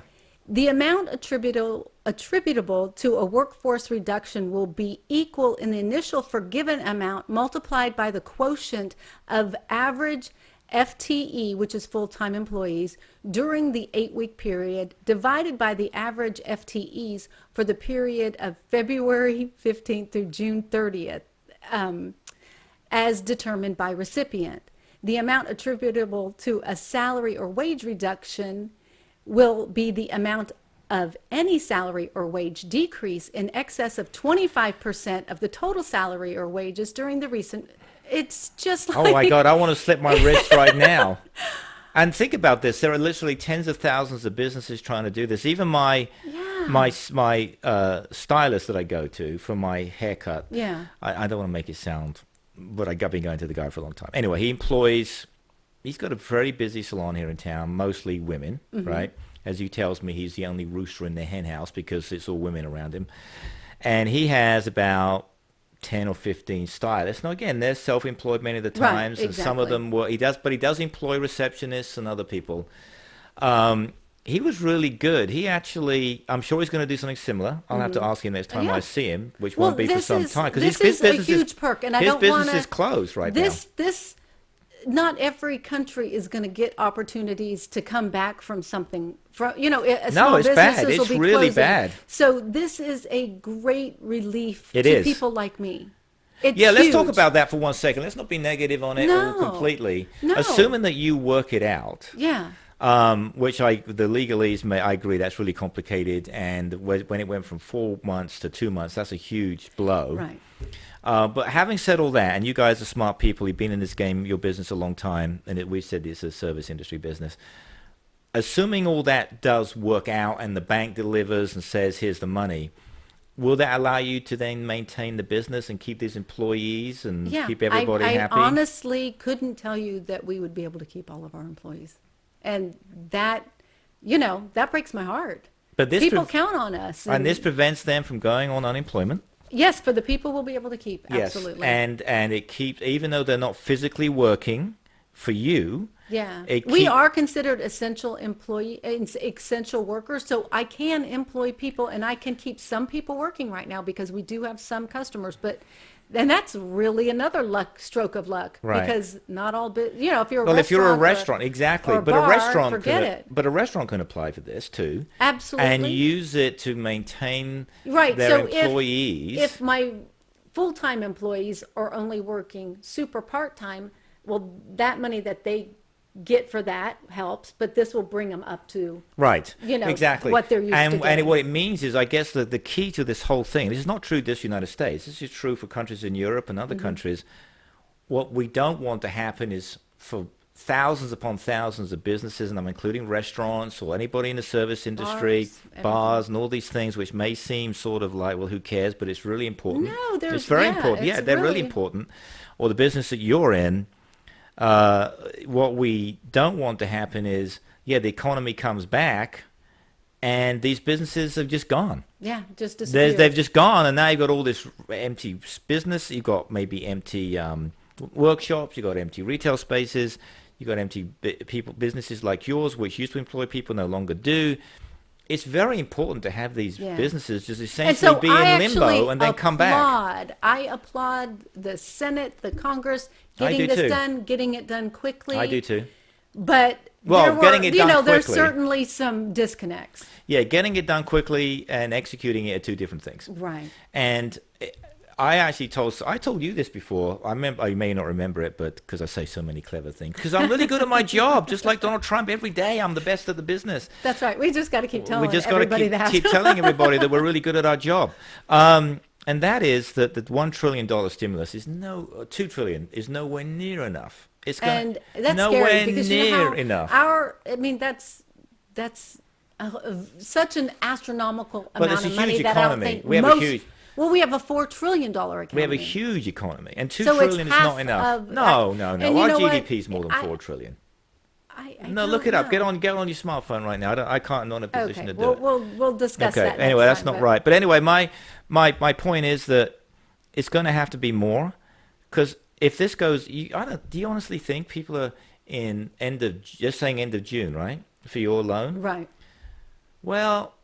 The amount attributable to a workforce reduction will be equal in the initial forgiven amount multiplied by the quotient of average FTE, which is full-time employees, during the 8-week period, divided by the average FTEs for the period of February 15th through June 30th, as determined by recipient. The amount attributable to a salary or wage reduction will be the amount of any salary or wage decrease in excess of 25% of the total salary or wages during the recent. It's just like. Oh my God, I want to slip my wrist right now. And think about this. There are literally tens of thousands of businesses trying to do this. Even my stylist that I go to for my haircut. Yeah. I don't want to make it sound, but I've been going to the guy for a long time. Anyway, he's got a very busy salon here in town, mostly women, right? As he tells me, he's the only rooster in the hen house because it's all women around him. And he has about 10 or 15 stylists. Now, again, they're self-employed many of the Right, times, and some of exactly. them he does employ receptionists and other people. he was really good. He actually, I'm sure he's going to do something similar. I'll have to ask him next time Yeah. I see him, which Well, won't be for some time. Because this his is a business huge perk, and I his don't business want is closed right this. Not every country is going to get opportunities to come back from something. From No, it's bad. businesses will It's be really closing. bad. So this is a great relief It to is. people like me. It's Yeah, let's talk huge. about that for 1 second. Let's not be negative on it all No. completely. No. Assuming that you work it out. Yeah. Which the legalese, I agree, that's really complicated. And when it went from 4 months to 2 months, that's a huge blow. Right. But having said all that, and you guys are smart people, you've been in this game, your business a long time, and we said it's a service industry business. Assuming all that does work out and the bank delivers and says, here's the money, will that allow you to then maintain the business and keep these employees and Yeah. keep everybody I happy? honestly couldn't tell you that we would be able to keep all of our employees. And that, that breaks my heart. But this People count on us. and this prevents them from going on unemployment. Yes, for the people we'll be able to keep. Yes, Absolutely. and it keeps, even though they're not physically working for you. Yeah, it we keep- are considered essential workers, so I can employ people and I can keep some people working right now because we do have some customers, and that's really another stroke of luck, Right. because not all, if you're a Well, if you're a restaurant restaurant, exactly, or a but bar, a restaurant forget it. but a restaurant can apply for this too, Absolutely. and use it to maintain Right. their So employees. if my full-time employees are only working super part-time, well, that money that they get for that helps, but this will bring them up to Right. exactly what they're used to and getting. what it means is, I guess, the key to this whole thing, this is not true just United States, this is true for countries in Europe and other countries. What we don't want to happen is for thousands upon thousands of businesses, and I'm including restaurants or anybody in the service industry, Bars, bars and all these things, which may seem sort of like, well, who cares, but it's really important. No, it's very important. Yeah, they're really important. Or the business that you're in, what we don't want to happen is, the economy comes back and these businesses have just gone. Yeah, just disappeared. They've just gone, and now you've got all this empty business. You've got maybe empty workshops. You've got empty retail spaces. You've got empty businesses like yours, which used to employ people, no longer do. It's very important to have these businesses just essentially be in limbo and then come back. I applaud the Senate, the Congress, getting do this too. done, getting it done quickly. I do too. But Well, getting it done there's quickly. certainly some disconnects. Yeah, getting it done quickly and executing it are two different things. Right. And I told you this before. I remember, you may not remember it, but because I say so many clever things. Because I'm really good at my job, just like Donald Trump. Every day, I'm the best at the business. That's right. We just got to keep telling We just got everybody to that. keep telling everybody that we're really good at our job. And that is that the $1 trillion stimulus is $2 trillion is nowhere near enough. It's And that's nowhere scary because near enough. That's such an astronomical But amount it's a of money huge that I don't economy. think We have a most. huge- Well, we have a $4 trillion economy. We have a huge economy, and $2 So it's trillion is half not enough. of- No. and you Our know what? GDP is more than $4 trillion. I No, don't look it up. know. Get on your smartphone right now. I can't. I'm not in a position Okay, to do it. we'll discuss Okay. that. Anyway, next that's time, not but- right. But anyway, my point is that it's going to have to be more, because if this goes, do you honestly think people are in end of June, right, for your loan? Right. Well,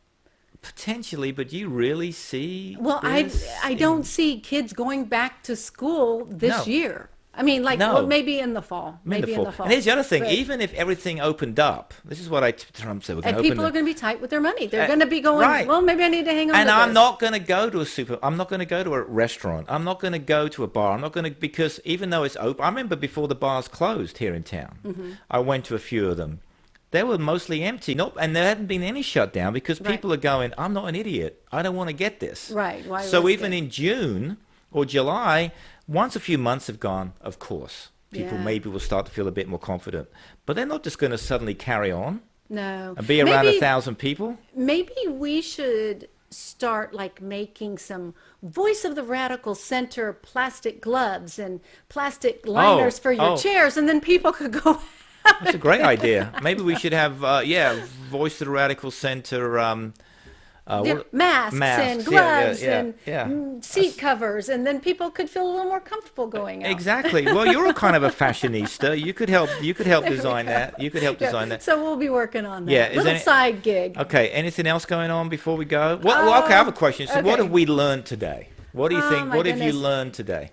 potentially, but do you really see? Well, this I in- don't see kids going back to school this No. year. I mean, No. well, maybe in the fall. Maybe in the fall. And here's the other thing: But- even if everything opened up, this is what Trump said. We're going and to people are open. going to be tight with their money. They're going to be going, right. well, maybe I need to hang on And to I'm this. not going to go to I'm not going to go to a restaurant. I'm not going to go to a bar. I'm not going to, because even though it's open, I remember before the bars closed here in town, Mm-hmm. I went to a few of them. They were mostly empty. And there hadn't been any shutdown because Right. people are going, I'm not an idiot. I don't want to get this. Right. Why So risk even it? in June or July, once a few months have gone, of course, people Yeah. maybe will start to feel a bit more confident. But they're not just going to suddenly carry on No. and be around Maybe- 1,000 people. Maybe we should start like making some voice of the radical center plastic gloves and plastic liners for your oh. chairs, and then people could go. That's a great idea. Maybe we should have, Voice to the Radical Center masks and gloves and yeah. seat covers, and then people could feel a little more comfortable going out. Exactly. Well, you're a kind of a fashionista. You could help. You could help design that. You could help design that. So we'll be working on that. Yeah. Little side gig. Okay. Anything else going on before we go? Well, okay. I have a question. So, what have we learned today? What do you think? What have you learned today?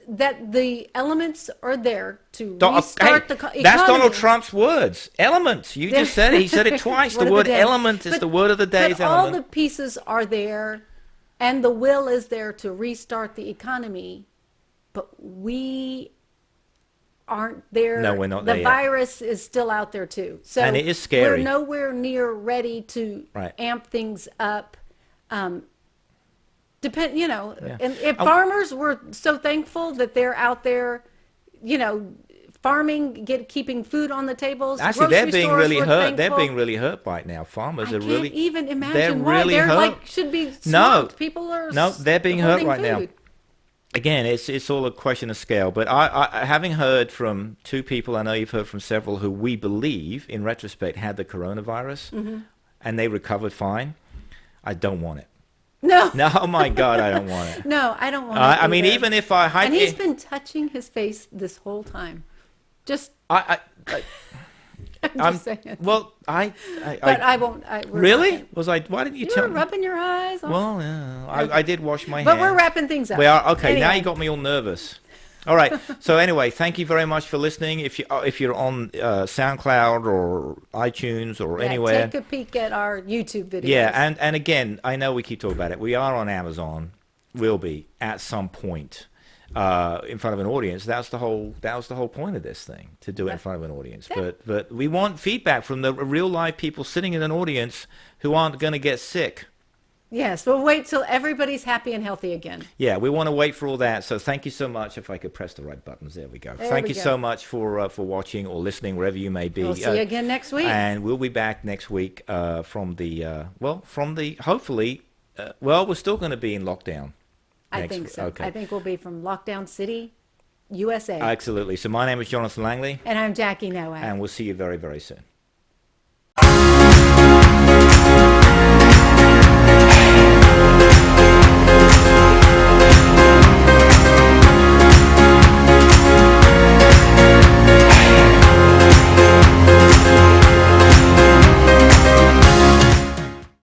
That the elements are there to restart the economy. That's Donald Trump's words. Elements. You just said it. He said it twice. The word element is the word of the day. But all the pieces are there, and the will is there to restart the economy. But we aren't there. No, we're not there The yet. virus is still out there too. So and it is scary. We're nowhere near ready to amp things up. And if farmers were so thankful that they're out there, farming, keeping food on the tables. Actually, they're being really hurt. They're being really hurt right now. Farmers are really. I can't even imagine they're why really they're hurt. Should be swamped. No, people are. No, they're being hurt right now. Food. Again, it's all a question of scale. But I having heard from two people, I know you've heard from several who we believe, in retrospect, had the coronavirus, and they recovered fine. I don't want it. No. No, oh my God, I don't want it. No, I don't want it. I mean, even if I and he's been touching his face this whole time. Just. I'm just saying. Well, but I won't. Really? Was I? Why didn't you tell me? You were rubbing your eyes. Well, yeah, I did wash my hands. But we're wrapping things up. We are okay. Anyway. Now you got me all nervous. All right. So anyway, thank you very much for listening. If you're on SoundCloud or iTunes or anywhere, take a peek at our YouTube videos. Yeah, and again, I know we keep talking about it. We are on Amazon. Will be at some point in front of an audience. That was the whole point of this thing, to do it in front of an audience. Yeah. But we want feedback from the real live people sitting in an audience who aren't going to get sick. Yes, we'll wait till everybody's happy and healthy again. Yeah, we want to wait for all that. So thank you so much. If I could press the right buttons, there we go. Thank you so much for watching or listening wherever you may be. We'll see you again next week. And we'll be back next week from the hopefully. We're still going to be in lockdown. I think so. Okay. I think we'll be from Lockdown City, USA. Absolutely. So my name is Jonathan Langley. And I'm Jackie Noah. And we'll see you very, very soon.